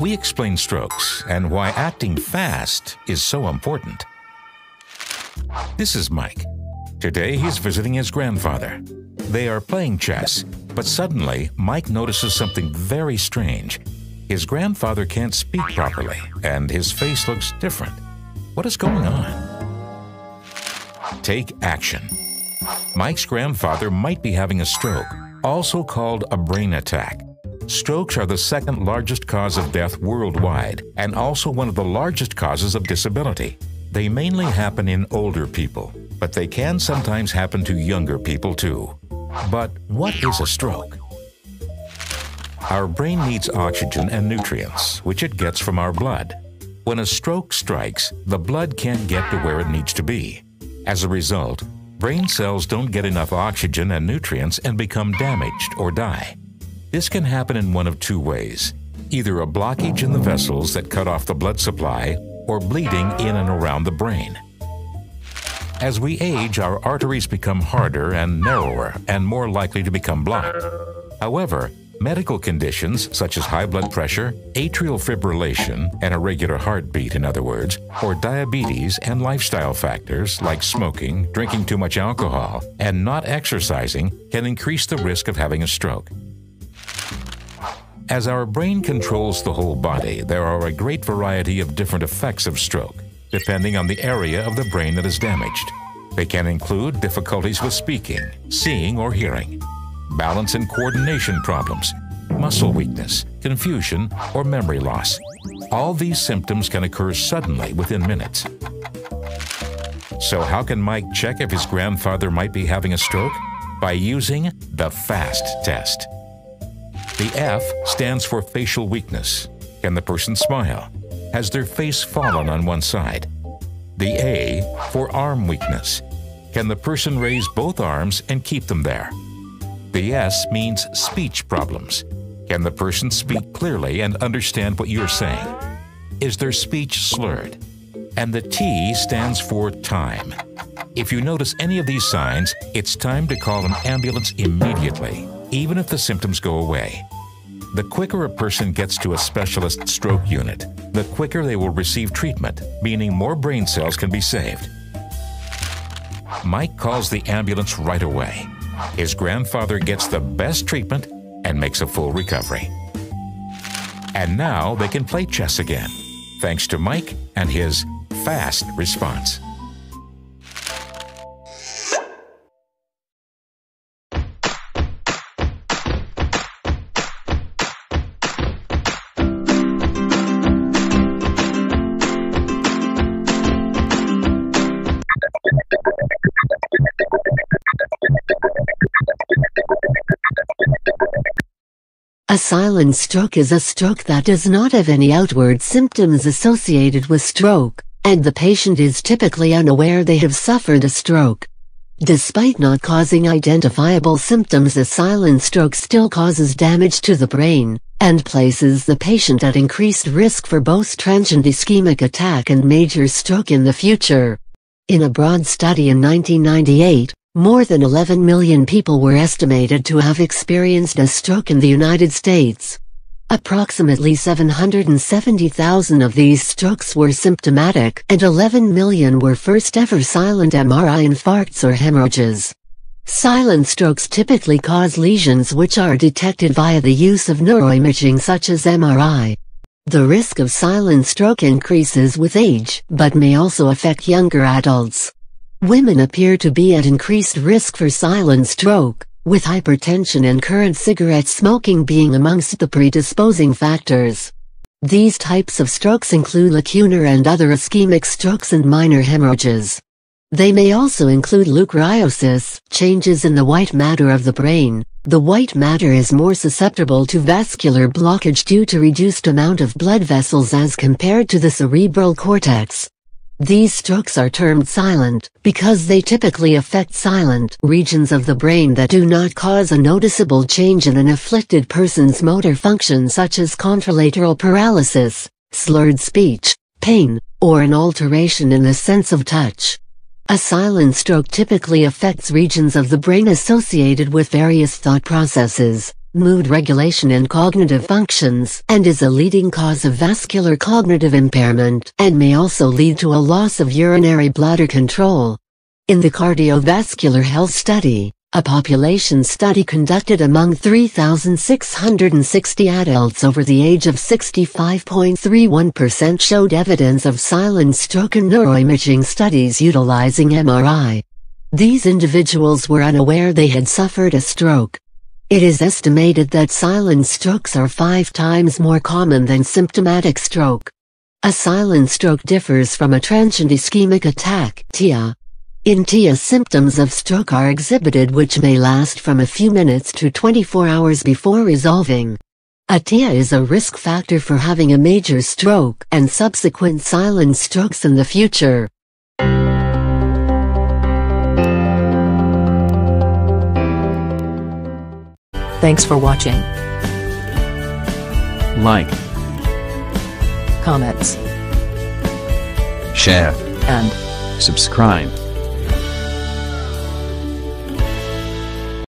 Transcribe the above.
We explain strokes and why acting fast is so important. This is Mike. Today he's visiting his grandfather. They are playing chess, but suddenly Mike notices something very strange. His grandfather can't speak properly, and his face looks different. What is going on? Take action. Mike's grandfather might be having a stroke, also called a brain attack. Strokes are the second largest cause of death worldwide and also one of the largest causes of disability. They mainly happen in older people, but they can sometimes happen to younger people too. But what is a stroke? Our brain needs oxygen and nutrients, which it gets from our blood. When a stroke strikes, the blood can't get to where it needs to be. As a result, brain cells don't get enough oxygen and nutrients and become damaged or die. This can happen in one of two ways: either a blockage in the vessels that cut off the blood supply or bleeding in and around the brain. As we age, our arteries become harder and narrower and more likely to become blocked. However, medical conditions such as high blood pressure, atrial fibrillation, an irregular heartbeat in other words, or diabetes and lifestyle factors like smoking, drinking too much alcohol, and not exercising can increase the risk of having a stroke. As our brain controls the whole body, there are a great variety of different effects of stroke, depending on the area of the brain that is damaged. They can include difficulties with speaking, seeing or hearing, balance and coordination problems, muscle weakness, confusion, or memory loss. All these symptoms can occur suddenly within minutes. So how can Mike check if his grandfather might be having a stroke? By using the FAST test. The F stands for facial weakness. Can the person smile? Has their face fallen on one side? The A for arm weakness. Can the person raise both arms and keep them there? The S means speech problems. Can the person speak clearly and understand what you're saying? Is their speech slurred? And the T stands for time. If you notice any of these signs, it's time to call an ambulance immediately, even if the symptoms go away. The quicker a person gets to a specialist stroke unit, the quicker they will receive treatment, meaning more brain cells can be saved. Mike calls the ambulance right away. His grandfather gets the best treatment and makes a full recovery. And now they can play chess again, thanks to Mike and his fast response. A silent stroke is a stroke that does not have any outward symptoms associated with stroke, and the patient is typically unaware they have suffered a stroke. Despite not causing identifiable symptoms, a silent stroke still causes damage to the brain, and places the patient at increased risk for both transient ischemic attack and major stroke in the future. In a broad study in 1998, more than 11 million people were estimated to have experienced a stroke in the United States. Approximately 770,000 of these strokes were symptomatic, and 11 million were first-ever silent MRI infarcts or hemorrhages. Silent strokes typically cause lesions which are detected via the use of neuroimaging such as MRI. The risk of silent stroke increases with age, but may also affect younger adults. Women appear to be at increased risk for silent stroke, with hypertension and current cigarette smoking being amongst the predisposing factors. These types of strokes include lacunar and other ischemic strokes and minor hemorrhages. They may also include leukorrhiosis, changes in the white matter of the brain. The white matter is more susceptible to vascular blockage due to reduced amount of blood vessels as compared to the cerebral cortex. These strokes are termed silent because they typically affect silent regions of the brain that do not cause a noticeable change in an afflicted person's motor function, such as contralateral paralysis, slurred speech, pain, or an alteration in the sense of touch. A silent stroke typically affects regions of the brain associated with various thought processes, mood regulation and cognitive functions, and is a leading cause of vascular cognitive impairment, and may also lead to a loss of urinary bladder control. In the cardiovascular health study, a population study conducted among 3,660 adults over the age of 65.31% showed evidence of silent stroke in neuroimaging studies utilizing MRI. These individuals were unaware they had suffered a stroke. It is estimated that silent strokes are 5 times more common than symptomatic stroke. A silent stroke differs from a transient ischemic attack (TIA). In TIA, symptoms of stroke are exhibited which may last from a few minutes to 24 hours before resolving. A TIA is a risk factor for having a major stroke and subsequent silent strokes in the future. Thanks for watching. Like, Comments share, and subscribe.